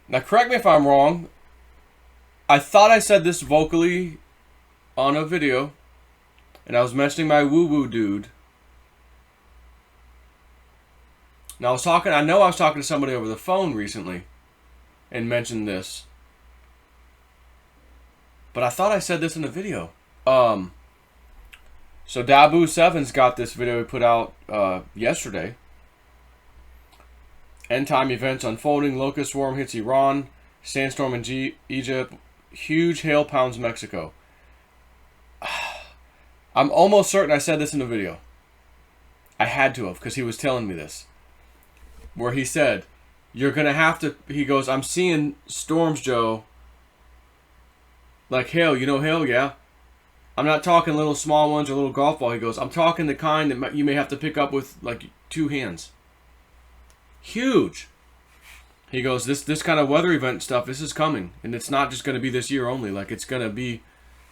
Now, correct me if I'm wrong. I thought I said this vocally on a video, and I was mentioning my woo-woo dude. Now, I know I was talking to somebody over the phone recently and mentioned this. But I thought I said this in a video. So Dabu7's got this video he put out yesterday. End time events unfolding. Locust swarm hits Iran. Sandstorm in Egypt. Huge hail pounds Mexico. I'm almost certain I said this in a video. I had to have, because he was telling me this. Where he said, you're going to have to... He goes, I'm seeing storms, Joe. Like hail. You know hail? Yeah. I'm not talking little small ones or little golf ball. He goes, I'm talking the kind that you may have to pick up with like 2 hands. Huge. He goes, this kind of weather event stuff, this is coming. And it's not just going to be this year only. Like, it's going to be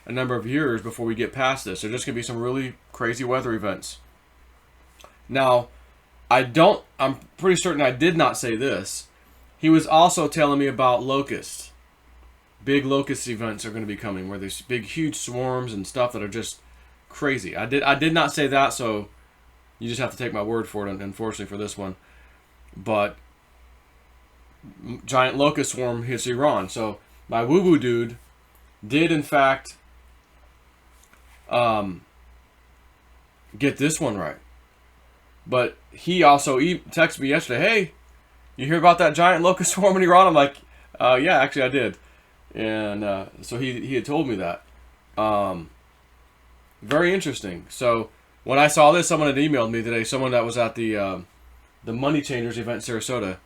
a number of years before we get past this. There's just going to be some really crazy weather events. Now, I'm pretty certain I did not say this. He was also telling me about locusts. Big locust events are going to be coming, where there's big, huge swarms and stuff that are just crazy. I did not say that, so you just have to take my word for it, unfortunately, for this one. But giant locust swarm hits Iran. So my woo-woo dude did, in fact, get this one right. But he also texted me yesterday, hey, you hear about that giant locust swarm in Iran? I'm like, yeah, actually I did. And so he had told me that. Very interesting. So when I saw this, someone had emailed me today, someone that was at the Money Changers event in Sarasota,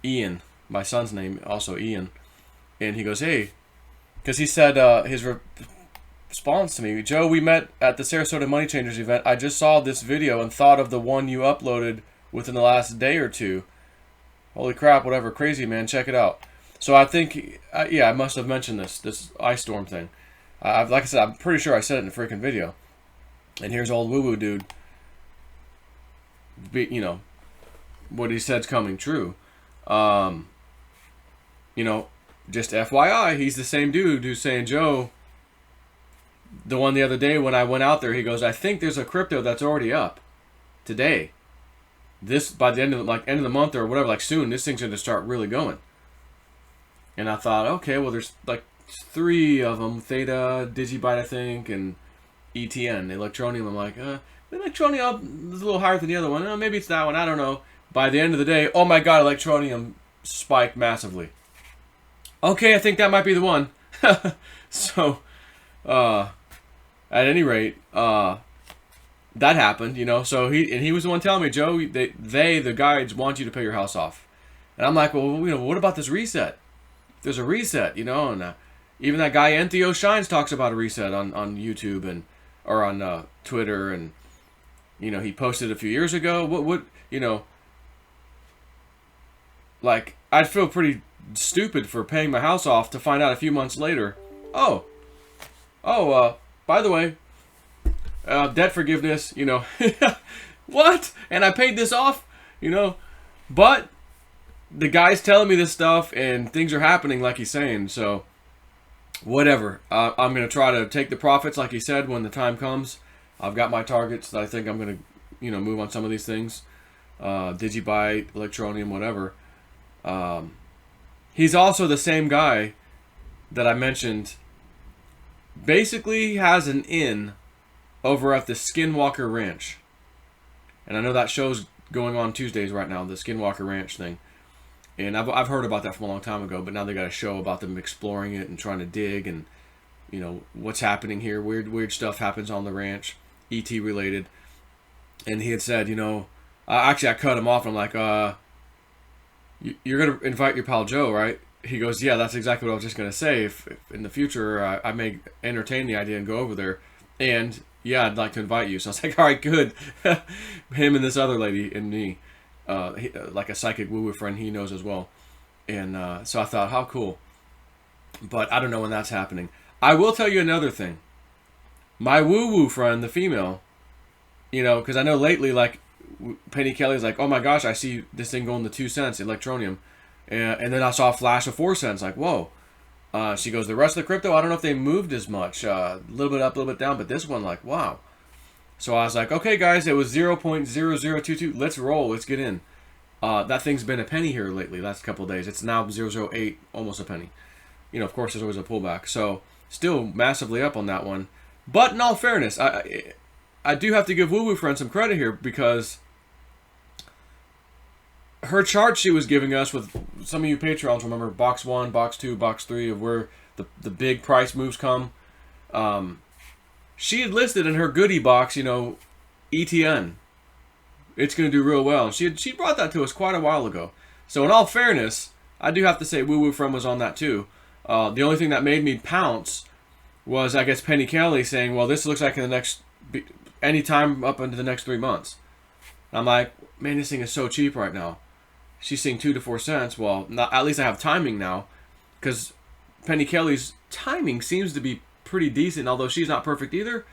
Ian, my son's name, also Ian. And he goes, hey, because he said his response to me, Joe, we met at the Sarasota Money Changers event. I just saw this video and thought of the one you uploaded within the last day or two. Holy crap, whatever, crazy, man, check it out. So I think, yeah, I must have mentioned this ice storm thing. Like I said, I'm pretty sure I said it in a freaking video. And here's old woo-woo dude, you know, what he said's coming true. You know, just FYI, he's the same dude who's saying, Joe, the one the other day when I went out there, he goes, I think there's a crypto that's already up today. This, by the end of the month or whatever, like soon, this thing's going to start really going. And I thought, okay, well, there's like 3 of them, Theta, Digibyte, I think, and ETN, Electronium. I'm like, Electronium is a little higher than the other one. Maybe it's that one, I don't know. By the end of the day, oh my god, Electronium spiked massively. Okay, I think that might be the one. So, at any rate, that happened, you know. So he was the one telling me, Joe, the guides want you to pay your house off. And I'm like, well, you know, what about this reset? There's a reset, you know, and even that guy Entheo Shines talks about a reset on YouTube or on Twitter, and you know, he posted a few years ago. What you know, like, I'd feel pretty stupid for paying my house off to find out a few months later, by the way, debt forgiveness, you know. What? And I paid this off, you know, but the guy's telling me this stuff and things are happening like he's saying, so whatever. I'm going to try to take the profits like he said when the time comes. I've got my targets that I think I'm going to, you know, move on some of these things. Digibyte, Electronium, whatever. He's also the same guy that I mentioned. Basically, he has an inn over at the Skinwalker Ranch. And I know that show's going on Tuesdays right now, the Skinwalker Ranch thing. And I've heard about that from a long time ago, but now they got a show about them exploring it and trying to dig and, you know, what's happening here. Weird stuff happens on the ranch, ET related. And he had said, you know, actually I cut him off. I'm like, you're going to invite your pal Joe, right? He goes, yeah, that's exactly what I was just going to say. If in the future I may entertain the idea and go over there. And yeah, I'd like to invite you. So I was like, all right, good. Him and this other lady and me. Like a psychic woo-woo friend he knows as well. And so I thought, how cool. But I don't know when that's happening. I will tell you another thing. My woo-woo friend, the female, you know, because I know lately, like, Penny Kelly's like, oh my gosh, I see this thing going to 2 cents, Electronium. And then I saw a flash of 4 cents. Like, whoa. She goes, the rest of the crypto, I don't know if they moved as much. A little bit up, a little bit down. But this one, like, wow. So I was like, okay, guys, it was 0.0022. Let's roll. Let's get in. That thing's been a penny here lately, last couple of days. It's now 0.008, almost a penny. You know, of course, there's always a pullback. So still massively up on that one. But in all fairness, I do have to give Woo Woo Friend some credit here, because her chart she was giving us, with some of you Patreons remember box 1, box 2, box 3 of where the big price moves come. She had listed in her goodie box, you know, ETN. It's going to do real well. And she brought that to us quite a while ago. So in all fairness, I do have to say Woo Woo Friend was on that too. The only thing that made me pounce was, I guess, Penny Kelly saying, well, this looks like in the next, any time up into the next 3 months. I'm like, man, this thing is so cheap right now. She's seeing 2 to 4 cents. Well, at least I have timing now, because Penny Kelly's timing seems to be pretty decent, although she's not perfect either.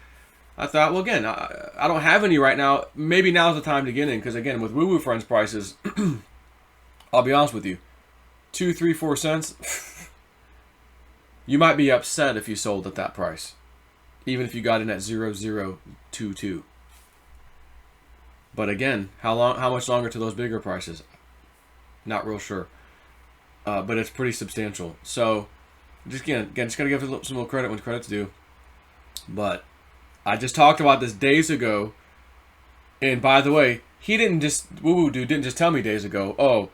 I thought, well, again, I don't have any right now. Maybe now's the time to get in, because, again, with Woo Woo Friends prices, I'll be honest with you, 2, 3, 4 cents, you might be upset if you sold at that price, even if you got in at 0.022. But again, how much longer to those bigger prices? Not real sure. But it's pretty substantial. So, just gotta give it some little credit when credit's due. But I just talked about this days ago. And by the way, Woo Woo Dude didn't just tell me days ago, oh,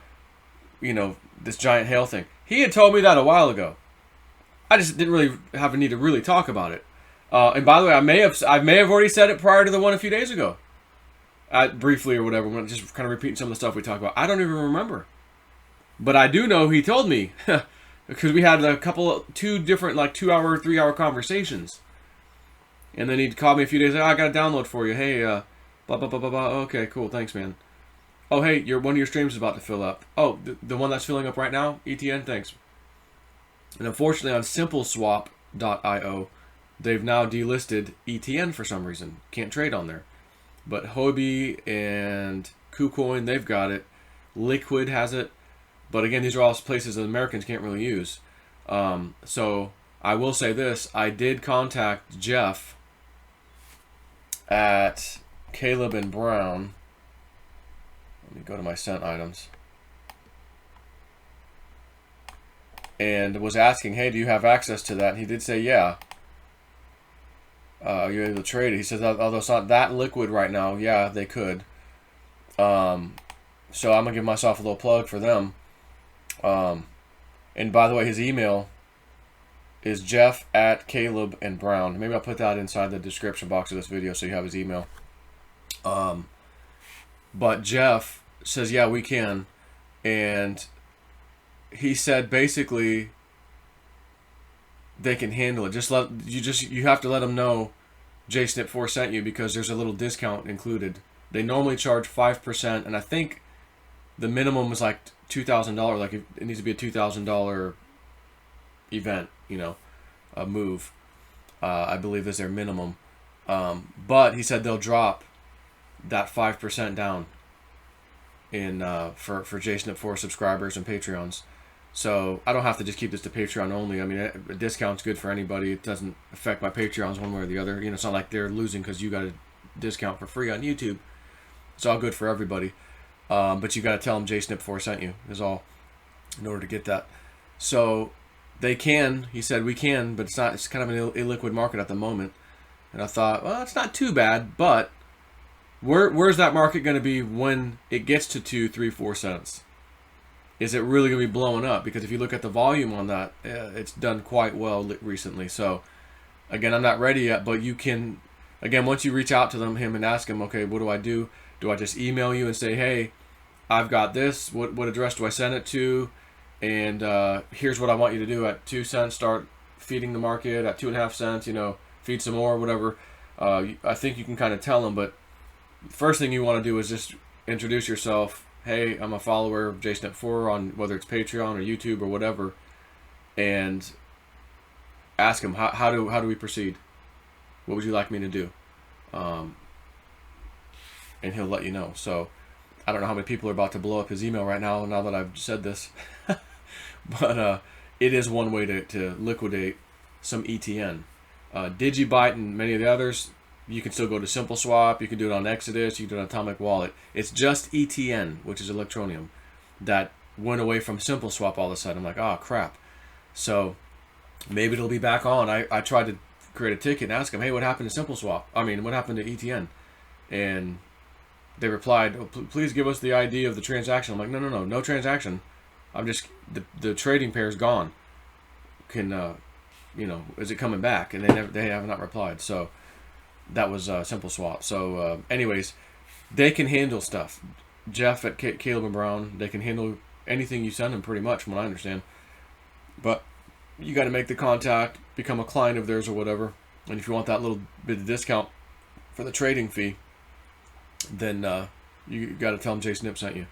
you know, this giant hail thing. He had told me that a while ago. I just didn't really have a need to really talk about it. And by the way, I may have already said it prior to the one a few days ago. Briefly or whatever, just kind of repeating some of the stuff we talked about. I don't even remember. But I do know he told me, because we had two different, like 2-hour, 3-hour conversations. And then he'd call me a few days later, I got a download for you. Hey, blah, blah, blah, blah, blah. Okay, cool, thanks, man. Oh, hey, one of your streams is about to fill up. Oh, the one that's filling up right now? ETN, thanks. And unfortunately on simpleswap.io, they've now delisted ETN for some reason. Can't trade on there. But Huobi and KuCoin, they've got it. Liquid has it. But again, these are all places that Americans can't really use. So I will say this. I did contact Jeff at Caleb and Brown. Let me go to my sent items. And was asking, hey, do you have access to that? And he did say, yeah. Are you able to trade it? He says, although it's not that liquid right now, yeah, they could. So I'm going to give myself a little plug for them. And by the way, his email is Jeff at Caleb and Brown. Maybe I'll put that inside the description box of this video so you have his email. But Jeff says, yeah, we can. And he said basically they can handle it. You have to let them know JSNIP4 sent you, because there's a little discount included. They normally charge 5%, and I think the minimum is like $2,000. Like it needs to be a $2,000 event, you know, a move. I believe is their minimum. But he said they'll drop that 5% down in for JSNIP4 subscribers and Patreons. So I don't have to just keep this to Patreon only. I mean, a discount's good for anybody. It doesn't affect my Patreons one way or the other. You know, it's not like they're losing because you got a discount for free on YouTube. It's all good for everybody. But you got to tell them JSNIP4 sent you is all in order to get that. So they can. He said we can, but it's not. It's kind of an illiquid market at the moment. And I thought, well, it's not too bad. But where's that market going to be when it gets to 2, 3, 4 cents? Is it really going to be blowing up? Because if you look at the volume on that, it's done quite well recently. So, again, I'm not ready yet, but you can, again, once you reach out to him and ask him, okay, what do I do? Do I just email you and say, hey, I've got this. What address do I send it to? And here's what I want you to do. At 2 cents, start feeding the market. At 2.5 cents, you know, feed some more, whatever. I think you can kind of tell them, but first thing you want to do is just introduce yourself. Hey, I'm a follower of JSNIP4 on whether it's Patreon or YouTube or whatever, and ask him how do we proceed? What would you like me to do? And he'll let you know. So I don't know how many people are about to blow up his email right now that I've said this. But it is one way to liquidate some ETN. Digibyte and many of the others, you can still go to SimpleSwap. You can do it on Exodus. You can do it on Atomic Wallet. It's just ETN, which is Electroneum, that went away from SimpleSwap all of a sudden. I'm like, oh, crap. So maybe it'll be back on. I tried to create a ticket and ask them, hey, what happened to SimpleSwap? I mean, what happened to ETN? And they replied, oh, please give us the ID of the transaction. I'm like, no transaction. I'm just, the trading pair is gone. Can, is it coming back? And they have not replied. So that was SimpleSwap. So anyways, they can handle stuff. Jeff at Caleb and Brown, they can handle anything you send them pretty much, from what I understand. But you got to make the contact, become a client of theirs or whatever. And if you want that little bit of discount for the trading fee, then you got to tell them Jason Nip sent you.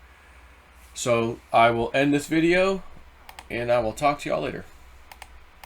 So I will end this video, and I will talk to y'all later.